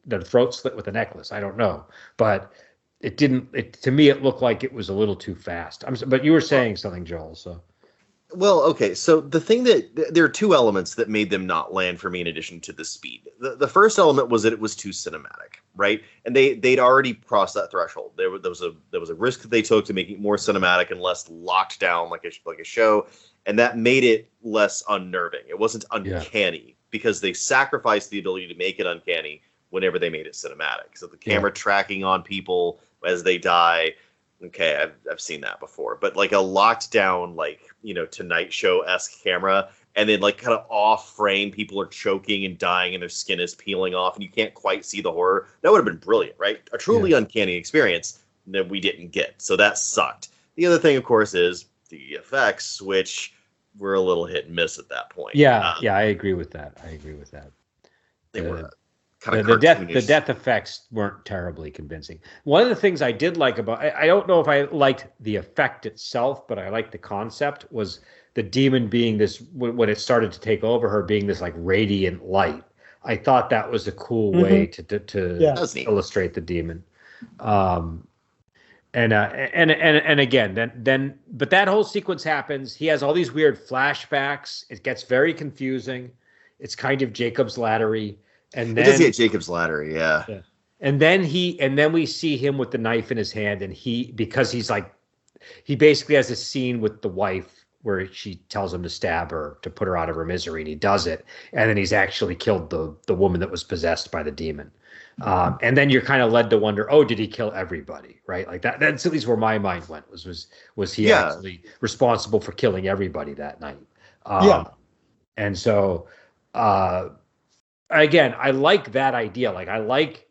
their throat slit with a necklace. I don't know, but it didn't. To me, it looked like it was a little too fast. But you were saying something, Joel. So. Well, okay. So the thing there are two elements that made them not land for me in addition to the speed. The first element was that it was too cinematic, right? And they'd already crossed that threshold. There was a risk that they took to make it more cinematic and less locked down like a show, and that made it less unnerving. It wasn't uncanny because they sacrificed the ability to make it uncanny whenever they made it cinematic. So the camera tracking on people as they die. Okay, I've seen that before, but like a locked down, Tonight Show-esque camera, and then like kind of off frame, people are choking and dying and their skin is peeling off and you can't quite see the horror. That would have been brilliant, right? A truly uncanny experience that we didn't get. So that sucked. The other thing, of course, is the effects, which were a little hit and miss at that point. Yeah, I agree with that. They were kind of the death effects weren't terribly convincing. One of the things I did like about, I don't know if I liked the effect itself, but I liked the concept, was the demon being this, when it started to take over her, being this like radiant light. I thought that was a cool way to illustrate the demon. And again, then, but that whole sequence happens. He has all these weird flashbacks. It gets very confusing. It's kind of Jacob's Laddery. And then, it does get Jacob's Ladder, yeah. And then we see him with the knife in his hand, and he basically has a scene with the wife where she tells him to stab her to put her out of her misery, and he does it, and then he's actually killed the woman that was possessed by the demon. And then you're kind of led to wonder, oh, did he kill everybody? Right? Like that's at least where my mind went, was he actually responsible for killing everybody that night? And so again, I like that idea. Like,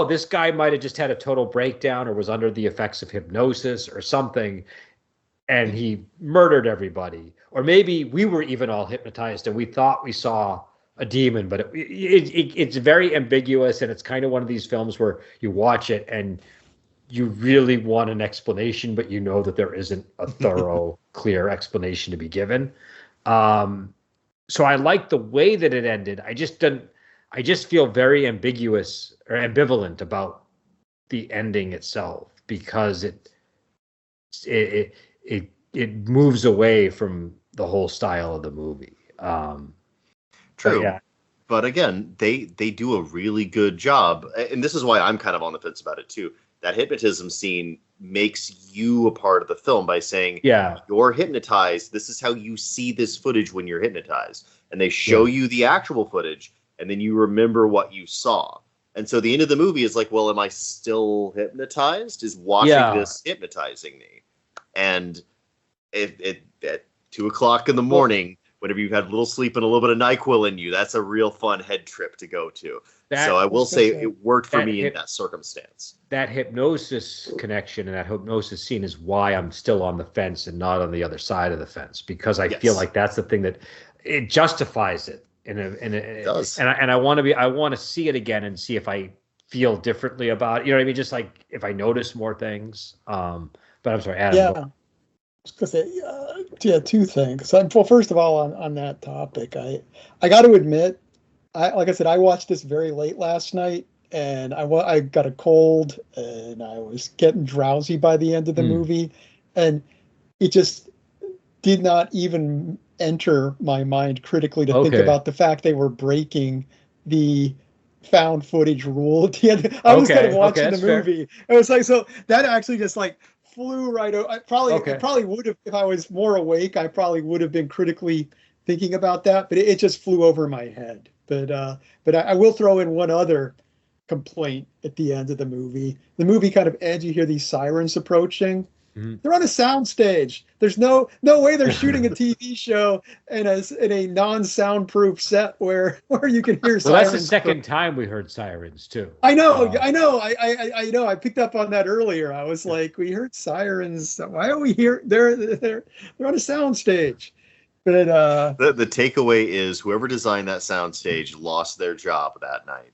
this guy might have just had a total breakdown or was under the effects of hypnosis or something, and he murdered everybody. Or maybe we were even all hypnotized and we thought we saw a demon, but it's very ambiguous, and it's kind of one of these films where you watch it and you really want an explanation, but you know that there isn't a thorough, clear explanation to be given. So I like the way that it ended. I just feel very ambiguous or ambivalent about the ending itself because it moves away from the whole style of the movie. True. Yeah. But again, they do a really good job. And this is why I'm kind of on the fence about it too. That hypnotism scene makes you a part of the film by saying, Yeah. you're hypnotized. This is how you see this footage when you're hypnotized. And they show you the actual footage, and then you remember what you saw. And so the end of the movie is like, well, am I still hypnotized? Is watching this hypnotizing me? And at 2:00 in the morning, whenever you've had a little sleep and a little bit of NyQuil in you, that's a real fun head trip to go to. So I will say it worked for me in that circumstance. That hypnosis connection and that hypnosis scene is why I'm still on the fence and not on the other side of the fence, because I feel like that's the thing that it justifies it. It does. And I want to see it again and see if I feel differently about it. You know what I mean? Just like if I notice more things. But I'm sorry, Adam. Yeah. Because two things. Well, first of all, on that topic, I got to admit, like I said, I watched this very late last night, and I got a cold, and I was getting drowsy by the end of the movie, and it just did not even enter my mind critically to think about the fact they were breaking the found footage rule at the end. I was kind of watching the movie. Fair. It was like, so that actually just like flew right over. I probably would have, if I was more awake, I probably would have been critically thinking about that, but it just flew over my head. But I will throw in one other complaint at the end of the movie. The movie kind of ends, you hear these sirens approaching. They're on a soundstage. There's no way they're shooting a TV show in a non-soundproof set where you can hear sirens. Well, that's the second time we heard sirens too. I know. I know. I picked up on that earlier. I was like, we heard sirens. Why are we here? They're on a soundstage. But the takeaway is whoever designed that soundstage lost their job that night.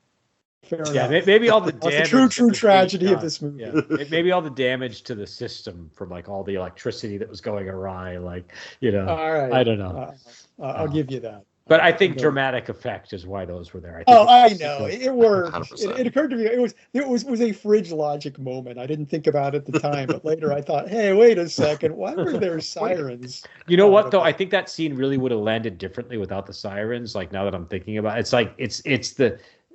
Fair yeah, enough. Maybe all the damage. That's the true tragedy of this movie. Yeah. Maybe all the damage to the system from like all the electricity that was going awry, like All right. I don't know. I'll give you that. But I think dramatic effect is why those were there. I know it worked. It occurred to me it was a fridge logic moment. I didn't think about it at the time, but later I thought, hey, wait a second, why were there sirens? You know what though? I think that scene really would have landed differently without the sirens. Like now that I'm thinking about it, it's like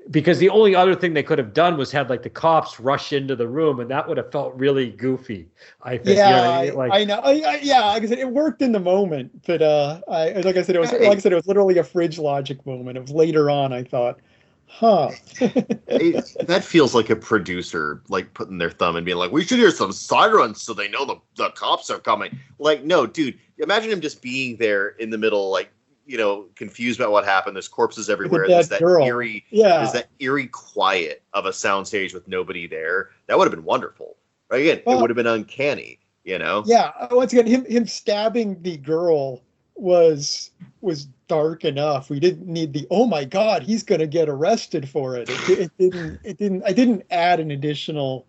because the only other thing they could have done was had like the cops rush into the room, and that would have felt really goofy. I think. Yeah, you know what I mean? I know. Yeah, like I said, it worked in the moment, but like I said, it was literally a fridge logic moment. It was later on. I thought, that feels like a producer like putting their thumb and being like, we should hear some sirens so they know the cops are coming. Like, no, dude, imagine him just being there in the middle, like, confused about what happened. There's corpses everywhere. There's that eerie quiet of a soundstage with nobody there. That would have been wonderful. Right? Again, it would have been uncanny. Yeah. Once again, him stabbing the girl was dark enough. We didn't need the oh my god, he's gonna get arrested for it. It didn't. I didn't add an additional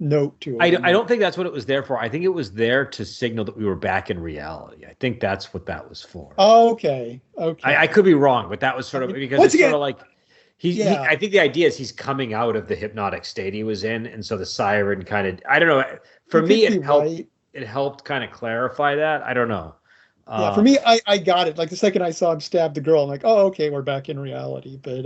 note to it. I don't think that's what it was there for. I think it was there to signal that we were back in reality. I think that's what that was for. Oh, okay. I could be wrong, but that was sort of because it's sort of like I think the idea is he's coming out of the hypnotic state he was in, and so the siren kind of I don't know. For me, it helped. Right. It helped kind of clarify that. I don't know. Yeah, for me, I got it. Like the second I saw him stab the girl, I'm like, oh, okay, we're back in reality. But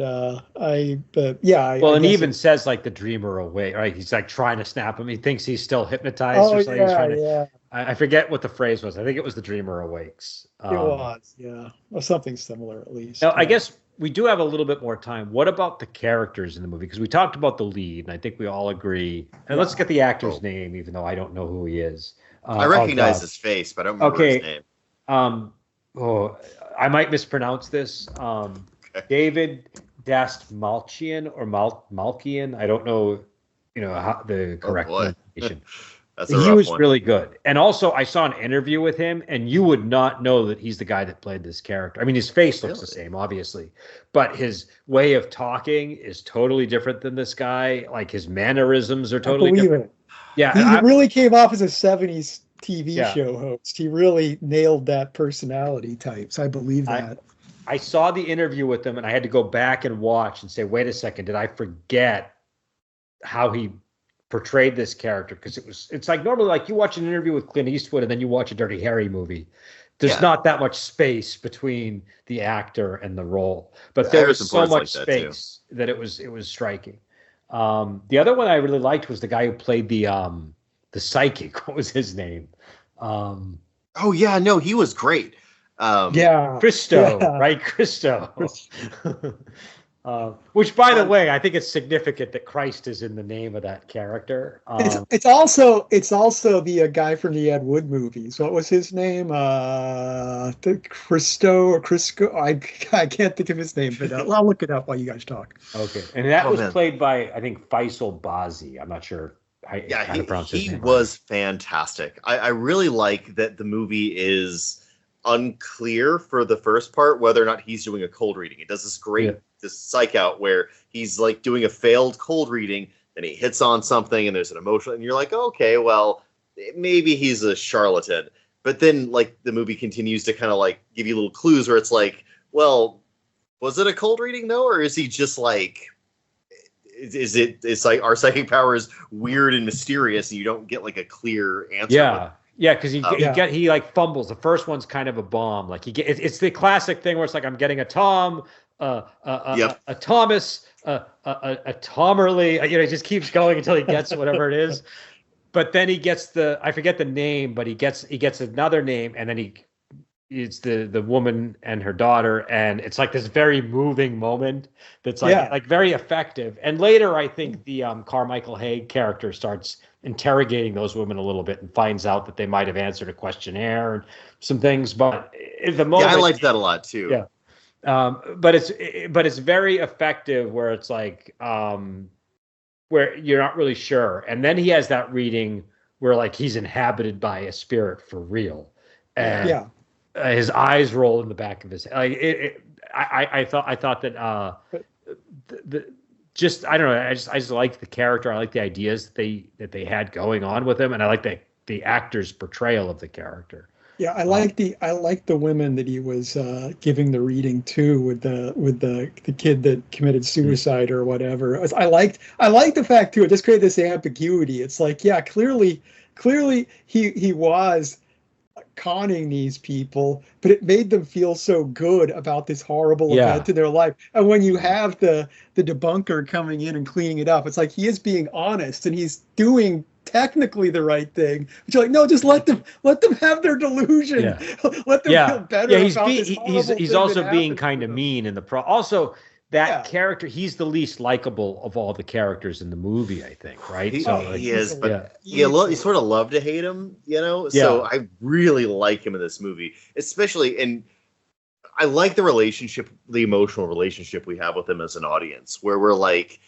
and he even says like the dreamer awake, right? He's like trying to snap him. He thinks he's still hypnotized or something. He's trying to, I forget what the phrase was. I think it was the dreamer awakes. It was, yeah, or something similar at least. Now, I guess we do have a little bit more time. What about the characters in the movie? Because we talked about the lead, and I think we all agree. And let's get the actor's name, even though I don't know who he is. I recognize his face, but I don't remember his name. I might mispronounce this. David Dastmalchian or Malkian. I don't know, how the correct pronunciation. He was really good. And also, I saw an interview with him, and you would not know that he's the guy that played this character. I mean, his face looks the same, obviously, but his way of talking is totally different than this guy. Like his mannerisms are totally different. Yeah, He really came off as a 70s TV Yeah. show host. He really nailed that personality type. So I believe that. I saw the interview with him and I had to go back and watch and say, wait a second, did I forget how he portrayed this character? Because it's like normally like you watch an interview with Clint Eastwood and then you watch a Dirty Harry movie. There's not that much space between the actor and the role, but there was so much space that it was striking. The other one I really liked was the guy who played the psychic. What was his name? Oh yeah, no, he was great. Christo, right? Christo. Which, by the way, I think it's significant that Christ is in the name of that character. It's also the guy from the Ed Wood movies. What was his name? Christo or Crisco? I can't think of his name, but I'll look it up while you guys talk. Okay, and that was played by, I think, Faisal Bazi. I'm not sure. He was fantastic. I really like that the movie is unclear for the first part whether or not he's doing a cold reading. It does this great this psych out where he's like doing a failed cold reading, then he hits on something and there's an emotional, and you're like, okay, well, maybe he's a charlatan. But then like the movie continues to kind of like give you little clues where it's like, well, was it a cold reading though, or is he just like, it's like our psychic power is weird and mysterious and you don't get like a clear answer. Yeah, because he like fumbles. The first one's kind of a bomb. Like it's the classic thing where it's like, I'm getting a Tom, a Thomas, a Tomerly. He just keeps going until he gets whatever it is. But then he gets I forget the name, but he gets another name, and then it's the woman and her daughter, and it's like this very moving moment that's like very effective. And later, I think the Carmichael Haig character starts interrogating those women a little bit and finds out that they might have answered a questionnaire and some things. But at the moment, I liked that a lot too. Yeah, but it's very effective where it's like where you're not really sure, and then he has that reading where like he's inhabited by a spirit for real, and his eyes roll in the back of his head. Like I thought that I don't know. I just liked the character. I like the ideas that they had going on with him, and I like the actor's portrayal of the character. Yeah, I like the women that he was giving the reading to with the kid that committed suicide or whatever. I liked the fact too. It just created this ambiguity. It's like, clearly he was conning these people, but it made them feel so good about this horrible event in their life. And when you have the debunker coming in and cleaning it up, it's like he is being honest and he's doing technically the right thing. But you're like, no, just let them have their delusion. Let them feel better. He's also being kind of mean in the also. That character, he's the least likable of all the characters in the movie, I think, right? He is, but you sort of love to hate him, So I really like him in this movie, especially, and I like the emotional relationship we have with him as an audience, where we're like,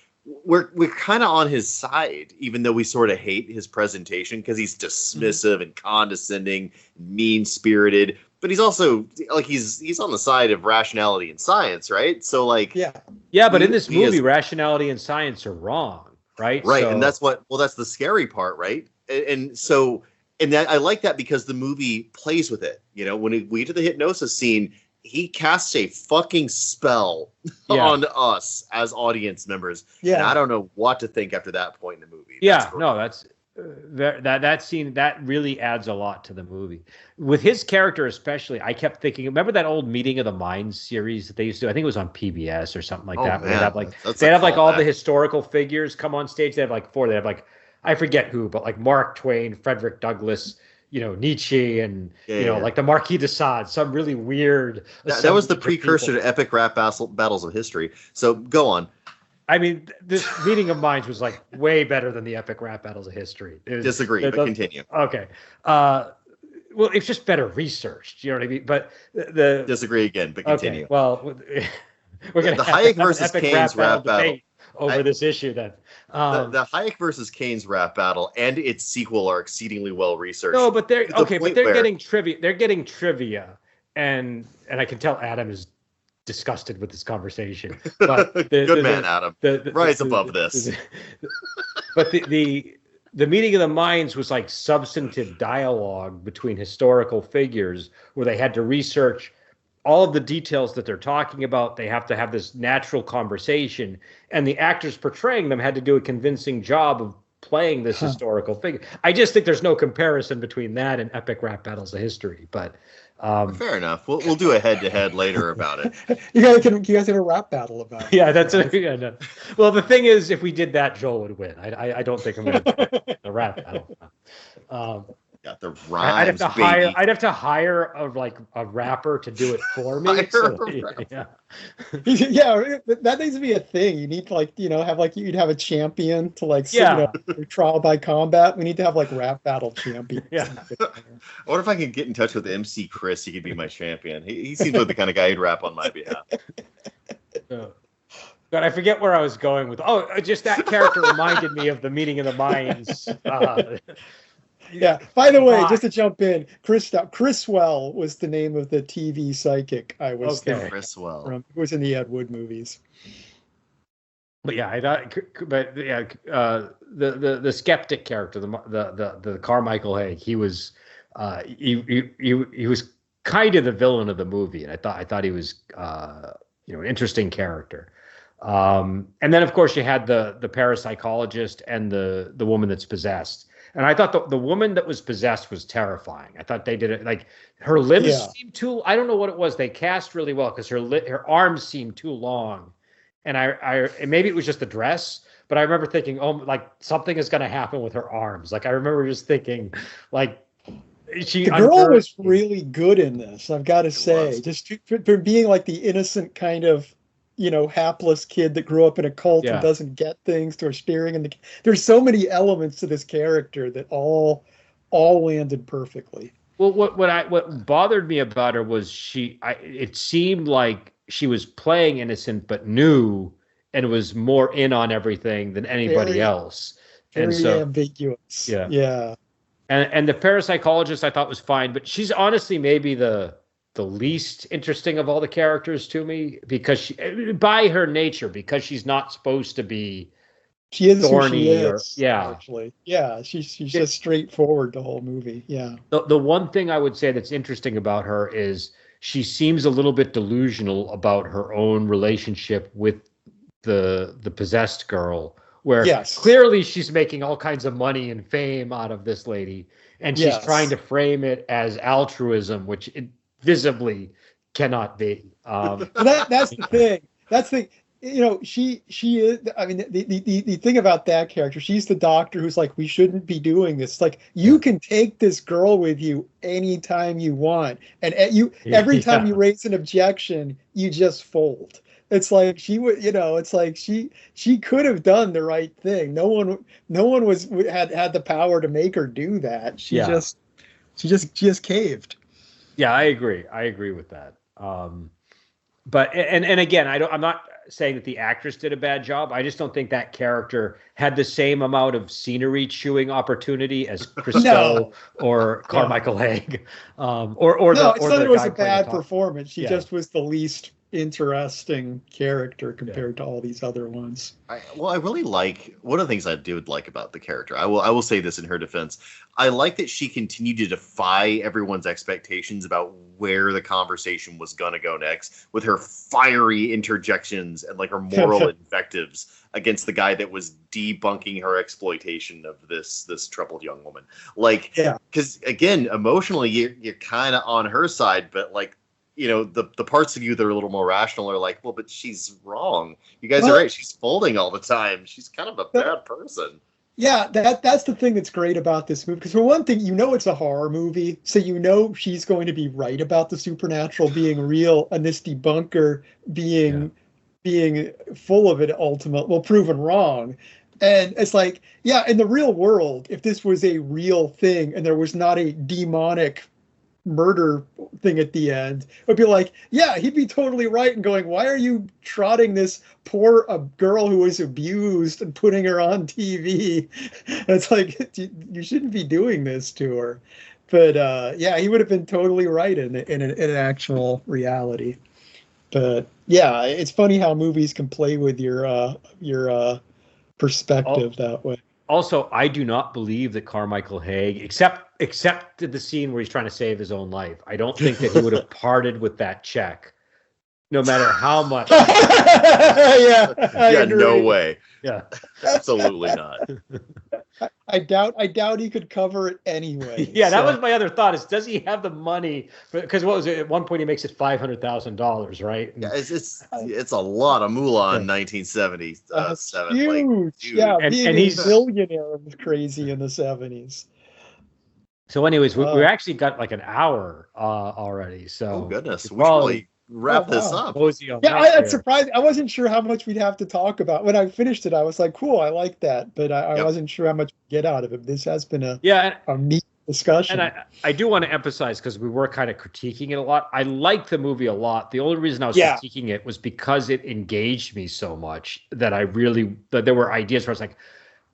we're kind of on his side, even though we sort of hate his presentation because he's dismissive and condescending, mean-spirited. But he's also like he's on the side of rationality and science, right? So like but in this movie, rationality and science are wrong, right? Right, and that's the scary part, right? And that I like that because the movie plays with it. When we get to the hypnosis scene, he casts a fucking spell on us as audience members. Yeah, and I don't know what to think after that point in the movie. That's that scene that really adds a lot to the movie. With his character especially, I kept thinking, remember that old Meeting of the Minds series that they used to do? I think it was on PBS or something like that. Man. They'd have like all the historical figures come on stage. They have like four. They have like, I forget who, but like Mark Twain, Frederick Douglass, Nietzsche, and like the Marquis de Sade, some really weird. That was the precursor to epic rap battles of history. So go on. I mean, this Meeting of Minds was like way better than the epic rap battles of history. Disagree, but continue. Okay. Well, it's just better researched. You know what I mean? But the disagree again, but continue. Okay, well, we're going to have Hayek versus Keynes rap battle over this issue then. The Hayek versus Keynes rap battle and its sequel are exceedingly well researched. No, but they're getting trivia. They're getting trivia, and I can tell Adam is disgusted with this conversation. But Adam. Rise above this. But the meeting of the minds was like substantive dialogue between historical figures where they had to research all of the details that they're talking about. They have to have this natural conversation, and the actors portraying them had to do a convincing job of playing this historical figure. I just think there's no comparison between that and epic rap battles of history. But fair enough. We'll do a head-to-head later about it. You guys have a rap battle about it. Yeah, that's it. Yeah, no. Well, the thing is, if we did that, Joel would win. I don't think I'm going to do a rap battle. Got the rhymes, I'd have to hire a rapper to do it for me. Yeah. Yeah, that needs to be a thing. You need to you'd have a champion to trial by combat. We need to have rap battle champions. Yeah. I wonder if I can get in touch with MC Chris. He could be my champion. He seems like the kind of guy who'd rap on my behalf. But I forget where I was going with. Oh, just that character reminded me of the meeting of the minds. Yeah. By the way, just to jump in, Chriswell was the name of the TV psychic I was thinking. Chriswell. Who was in the Ed Wood movies. But yeah, the skeptic character, the Carmichael Haig, he was he was kind of the villain of the movie, and I thought he was an interesting character. And then of course you had the parapsychologist and the woman that's possessed. And I thought the woman that was possessed was terrifying. I thought they did it her limbs seemed too. I don't know what it was. They cast really well because her arms seemed too long, and and maybe it was just the dress. But I remember thinking, something is going to happen with her arms. I remember just thinking, the girl was really good in this. I've got to say, just for being the innocent kind of hapless kid that grew up in a cult and doesn't get things, to her staring in there's so many elements to this character that all landed perfectly. Well, what bothered me about her was it seemed like she was playing innocent but knew and was more in on everything than anybody else. Very ambiguous. Yeah. And the parapsychologist I thought was fine, but she's honestly maybe the least interesting of all the characters to me, because by her nature, because she's not supposed to be thorny actually. Yeah, she's just straightforward the whole movie. Yeah. The one thing I would say that's interesting about her is she seems a little bit delusional about her own relationship with the possessed girl, where clearly she's making all kinds of money and fame out of this lady, and she's trying to frame it as altruism, which it visibly cannot be. That's the thing. That's the she is. I mean, the thing about that character, she's the doctor who's we shouldn't be doing this. You can take this girl with you anytime you want, and every time you raise an objection, you just fold. It's she would, she could have done the right thing. No one had the power to make her do that. She just caved. Yeah, I agree with that. But again, I'm not saying that the actress did a bad job. I just don't think that character had the same amount of scenery chewing opportunity as Christo or Carmichael Haig. It's not that it was a bad performance. She just was the least interesting character compared to all these other ones. I really like one of the things I do like about the character. I will say this in her defense. I like that she continued to defy everyone's expectations about where the conversation was going to go next, with her fiery interjections and her moral invectives against the guy that was debunking her exploitation of this troubled young woman. Because again, emotionally, you're kind of on her side, but the parts of you that are a little more rational are well, but she's wrong. You guys are right. She's folding all the time. She's kind of a bad person. Yeah, that's the thing that's great about this movie. Because for one thing, it's a horror movie, so she's going to be right about the supernatural being real, and this debunker being full of it ultimately, proven wrong. And it's in the real world, if this was a real thing and there was not a demonic murder thing at the end, it would be he'd be totally right in going, why are you trotting this poor girl who was abused and putting her on TV? It's you shouldn't be doing this to her. But he would have been totally right in an actual reality. But it's funny how movies can play with your perspective that way. also, I do not believe that Carmichael Haig, except the scene where he's trying to save his own life, I don't think that he would have parted with that check, no matter how much. Yeah, I Yeah, agree. no way. Yeah. Absolutely not. I doubt he could cover it anyway. Yeah, that so- was my other thought is, does he have the money? Because what was it? At one point he makes it $500,000, right? And, Yeah, it's a lot of moolah in 1977. huge. dude. Yeah, And- being and a he's- billionaire was crazy in the 70s. so anyways, we Wow. actually got like an hour Oh already. So goodness, we we should probably wrap Oh, this wow. up. mosey on Yeah, out I'm here. surprised. I wasn't sure how much we'd have to talk about. When I finished it, I was like, cool, I like that. But I Yep. wasn't sure how much we get out of it. This has been Yeah, a meat discussion. and I do want to emphasize, because we were kind of critiquing it a lot. I like the movie a lot. The only reason I was Yeah. critiquing it was because it engaged me so much that that there were ideas where I was like,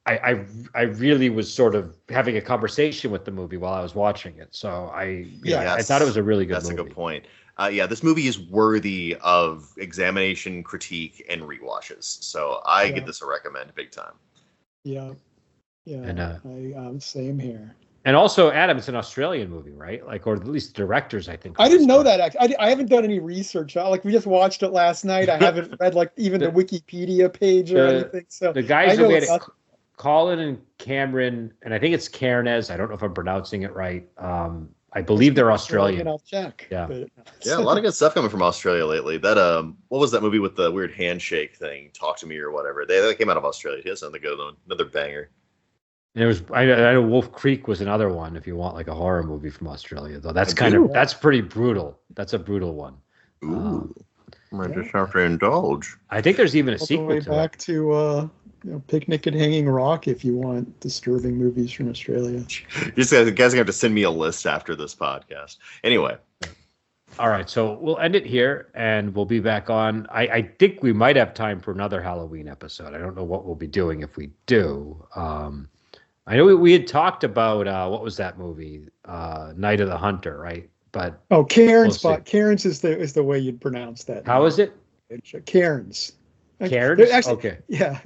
I really was sort of having a conversation with the movie while I was watching it. So I Yes. thought it was a really good That's movie. a good point. Yeah, this movie is worthy of examination, critique, and rewatches. So I Yeah. give this a recommend big time. Yeah. And, Same here. And also, Adam, it's an Australian movie, right? Like, or at least the directors, I think. I didn't know that actually. I haven't done any research. Like we just watched it last night. I haven't read like even the Wikipedia page or anything. So The guys I who know made it, nothing. Colin and Cameron, and I think it's Cairnes. I don't know if I'm pronouncing it right. I believe they're Australian. I'll check. Yeah. But, Yeah, a lot of good stuff coming from Australia lately. That what was that movie with the weird handshake thing? Talk to Me or whatever. They came out of Australia. He has something to go. Another banger. And there was, I know Wolf Creek was another one. If you want like a horror movie from Australia, though, that's that's pretty brutal. That's a brutal one. Ooh, I just have to indulge. I think there's even a all the way sequel to back it. to Picnic at Hanging Rock if you want disturbing movies from Australia. You guys are gonna have to send me a list after this podcast. Anyway, All right, so we'll end it here, and we'll be back on. I think we might have time for another Halloween episode. I don't know what we'll be doing if we do. I know we had talked about what was that movie, Night of the Hunter, right? But Oh, Cairns, We'll see. but Cairns is the way you'd pronounce that. how is it? Cairns? Cairns? There- Actually, Okay. yeah.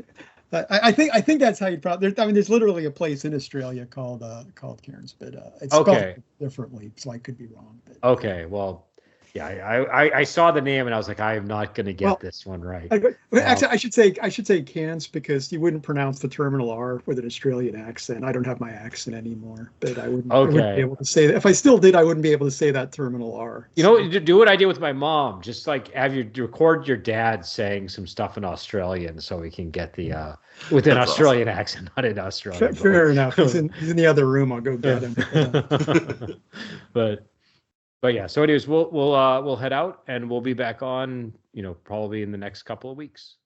I think that's how you'd probably. There's literally a place in Australia called Cairns, but it's Okay. spelled differently, so I could be wrong. But Okay. Well, yeah, I saw the name and I was like, I am not going to get Well, this one right. Actually, I should say Cairns because you wouldn't pronounce the terminal R with an Australian accent. I don't have my accent anymore, but I wouldn't Okay. be able to say that. If I still did, I wouldn't be able to say that terminal R. You know, do what I did with my mom. Just like have you record your dad saying some stuff in Australian so we can get the with an That's Australian accent, not in Australian. Fair enough. He's in the other room. I'll go get him. but yeah. So anyways, we'll head out and we'll be back on. Probably in the next couple of weeks.